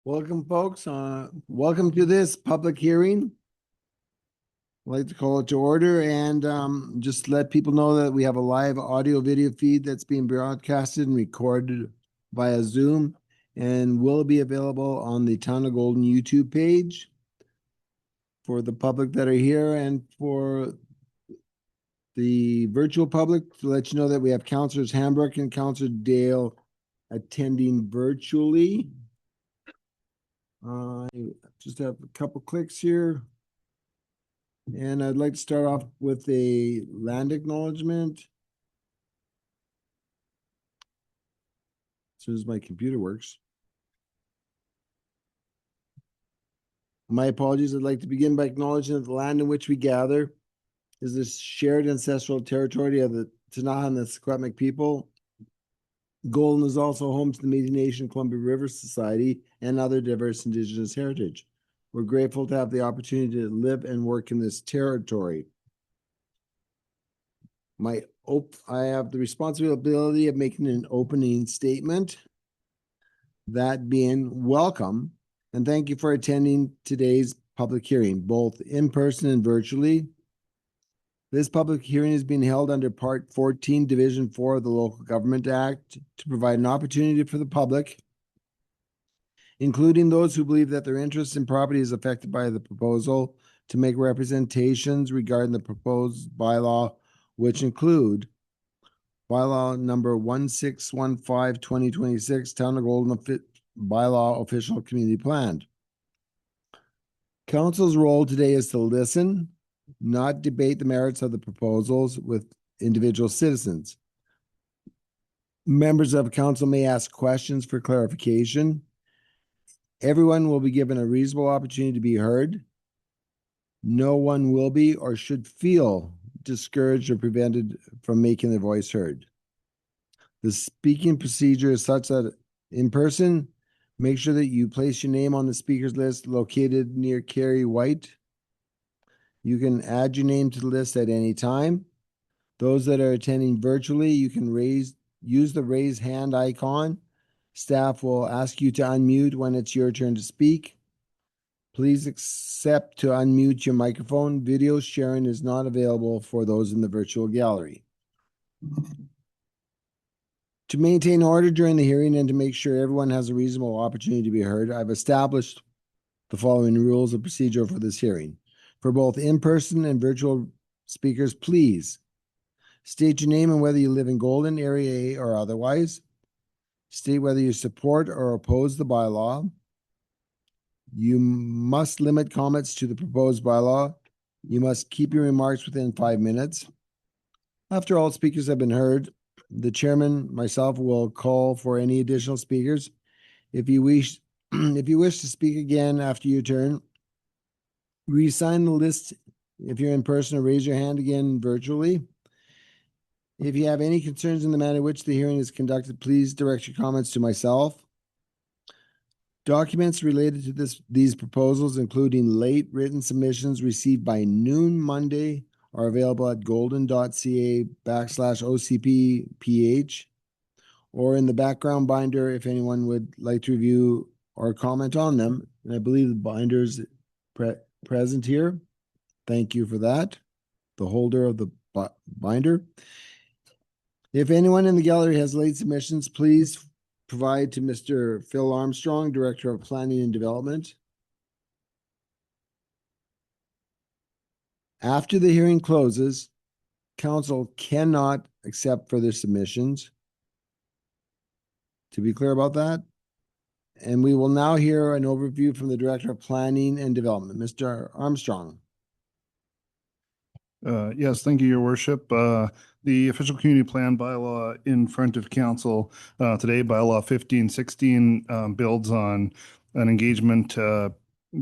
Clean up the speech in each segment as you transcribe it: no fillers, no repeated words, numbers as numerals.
Welcome, folks. Welcome to this public hearing. I'd like to call it to order and just let people know that we have a live audio video feed that's being broadcasted and recorded via Zoom and will be available on the Town of Golden YouTube page for the public that are here and for the virtual public to let you know that we have Councilors Hambrook and Councilor Dale attending virtually. I just have a couple clicks here. And I'd like to start off with a land acknowledgement. As soon as my computer works. My apologies. I'd like to begin by acknowledging that the land in which we gather is the shared ancestral territory of the Tanaha and the Secwepemc people. Golden is also home to the Métis Nation Columbia River Society and other diverse Indigenous heritage. We're grateful to have the opportunity to live and work in this territory. I have the responsibility of making an opening statement. That being, welcome and thank you for attending today's public hearing, both in person and virtually. This public hearing is being held under Part 14, Division 4 of the Local Government Act to provide an opportunity for the public, including those who believe that their interest in property is affected by the proposal, to make representations regarding the proposed bylaw, which include bylaw number 1615-2026, Town of Golden bylaw official community plan. Council's role today is to listen, not debate the merits of the proposals with individual citizens. Members of council may ask questions for clarification. Everyone will be given a reasonable opportunity to be heard. No one will be or should feel discouraged or prevented from making their voice heard. The speaking procedure is such that in person, make sure that you place your name on the speakers list located near Carrie White. You can add your name to the list at any time. Those that are attending virtually, you can use the raise hand icon. Staff will ask you to unmute when it's your turn to speak. Please accept to unmute your microphone. Video sharing is not available for those in the virtual gallery. To maintain order during the hearing and to make sure everyone has a reasonable opportunity to be heard, I've established the following rules of procedure for this hearing. For both in-person and virtual speakers, please state your name and whether you live in Golden, Area A, or otherwise. State whether you support or oppose the bylaw. You must limit comments to the proposed bylaw. You must keep your remarks within 5 minutes. After all speakers have been heard, the chairman, myself, will call for any additional speakers. If you wish to speak again after your turn, re-sign the list if you're in person, or raise your hand again virtually. If you have any concerns in the manner in which the hearing is conducted, please direct your comments to myself. Documents related to these proposals, including late written submissions received by noon Monday, are available at golden.ca/OCPPH or in the background binder if anyone would like to review or comment on them. And I believe the binder's present here. Thank you for that, the holder of the binder. If anyone in the gallery has late submissions, please provide to Mr. Phil Armstrong, Director of Planning and Development. After the hearing closes, council cannot accept further submissions. To be clear about that. And we will now hear an overview from the Director of Planning and Development, Mr. Armstrong. Yes, thank you, Your Worship. The official community plan bylaw in front of council today, bylaw 1516, builds on an engagement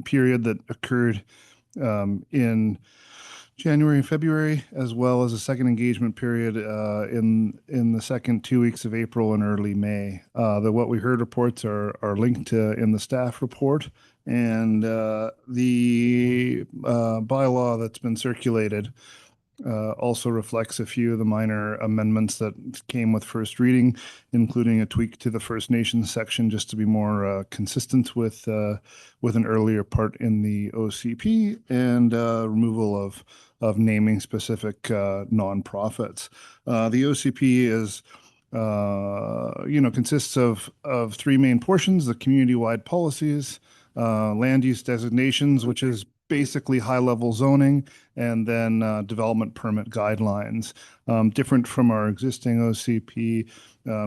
period that occurred in January and February, as well as a second engagement period in the second 2 weeks of April and early May. The What We Heard reports are linked in the staff report, and the bylaw that's been circulated Also reflects a few of the minor amendments that came with first reading, including a tweak to the First Nations section just to be more consistent with an earlier part in the OCP, and removal of naming specific nonprofits. The OCP is consists of three main portions: the community-wide policies, land use designations, which is basically high-level zoning, and then development permit guidelines. Different from our existing OCP,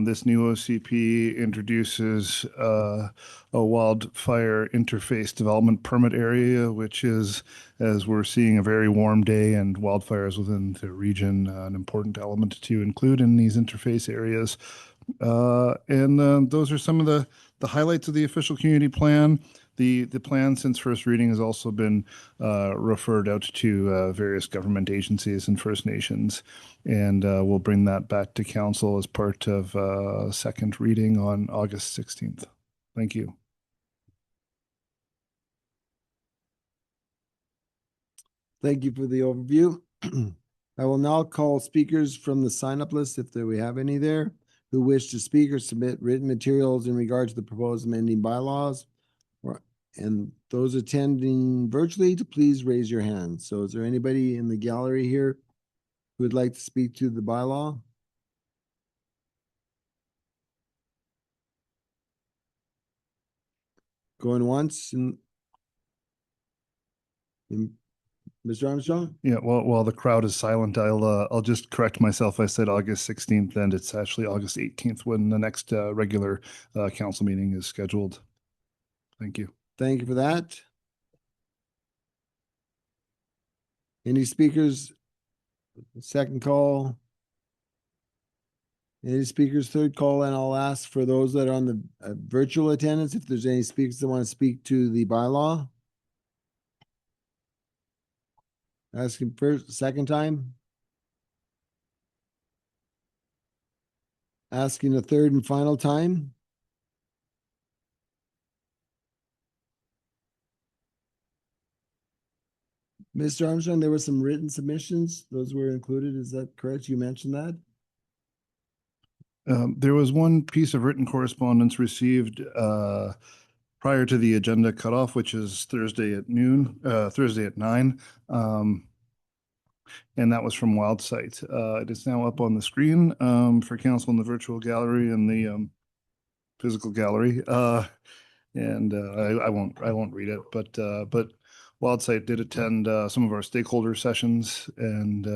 this new OCP introduces a wildfire interface development permit area, which is, as we're seeing a very warm day and wildfires within the region, an important element to include in these interface areas. And those are some of the highlights of the official community plan. The plan since first reading has also been referred out to various government agencies and First Nations, and we'll bring that back to council as part of second reading on August 16th. Thank you. Thank you for the overview. I will now call speakers from the sign-up list, if we have any there, who wish to speak or submit written materials in regard to the proposed amending bylaws. And those attending virtually, to please raise your hand. So is there anybody in the gallery here who would like to speak to the bylaw? Going once and Mr. Armstrong? Yeah, well, while the crowd is silent, I'll just correct myself. I said August 16th, and it's actually August 18th when the next regular council meeting is scheduled. Thank you. Thank you for that. Any speakers? Second call. Any speakers, third call, and I'll ask for those that are on the virtual attendance, if there's any speakers that want to speak to the bylaw. Asking first, second time. Asking a third and final time. Mr. Armstrong, there were some written submissions. Those were included. Is that correct? You mentioned that? There was one piece of written correspondence received prior to the agenda cutoff, which is Thursday at 9. And that was from Wildsight. It is now up on the screen for council in the virtual gallery and the physical gallery. And I won't read it, but Wildsight did attend some of our stakeholder sessions, and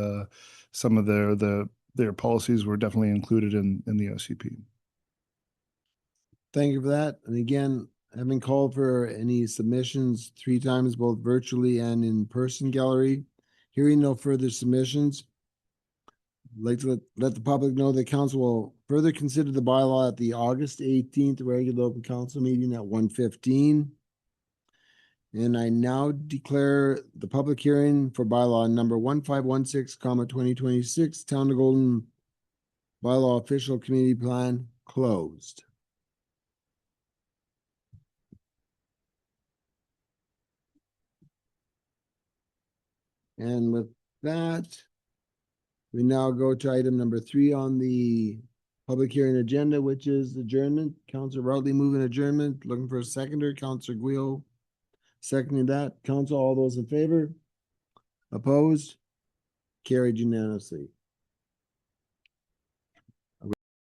some of their policies were definitely included in the OCP. Thank you for that. And again, having called for any submissions 3 times, both virtually and in person gallery. Hearing no further submissions, I'd like to let the public know that council will further consider the bylaw at the August 18th regular open council meeting at 1:15. And I now declare the public hearing for bylaw number 1516, 2026, Town of Golden bylaw official community plan closed. And with that, we now go to item number 3 on the public hearing agenda, which is adjournment. Councilor Routley moving adjournment, looking for a seconder. Councilor Guio seconding that. Council, all those in favor? Opposed? Carried unanimously.